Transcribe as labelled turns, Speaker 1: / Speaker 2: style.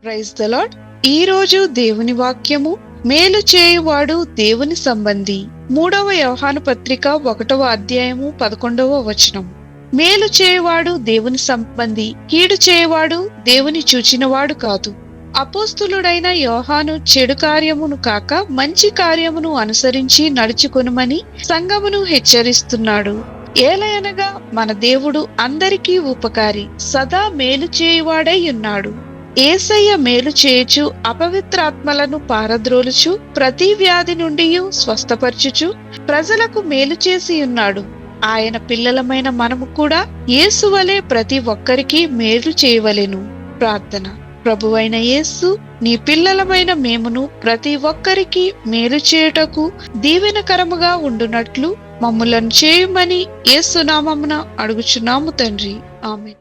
Speaker 1: Praise the lord. ఈ రోజు దేవుని వాక్యము, మేలు చేయువాడు దేవుని సంబంధి. 3వ యోహాను పత్రిక 1వ అధ్యాయము 11వ వచనం. మేలు చేయువాడు దేవుని సంబంధి, కీడు చేయువాడు దేవుని చూచినవాడు కాదు. అపోస్తులుడైన యోహాను చెడు కార్యమును కాక మంచి కార్యమును అనుసరించి నడుచుకొనుమని సంఘమును హెచ్చరిస్తున్నాడు. ఏలయనగా మన దేవుడు అందరికీ ఉపకారి, సదా మేలు చేయువాడై ఉన్నాడు. యేసయ్య మేలు చేయుచు అపవిత్రాత్మలను పారద్రోలుచు ప్రతి వ్యాధి నుండి స్వస్థపరచుచు ప్రజలకు మేలు చేసి ఉన్నాడు. ఆయన పిల్లలమైన మనము కూడా యేసువలే ప్రతి ఒక్కరికి మేలు చేయవలెను. ప్రార్థన. ప్రభువైన యేసు, నీ పిల్లలమైన మేమును ప్రతి ఒక్కరికి మేలు చేయుటకు దీవెనకరముగా ఉండునట్లు మమ్ములను చేయుమని యేసు నామమున అడుగుచున్నాము తండ్రి. ఆమేన్.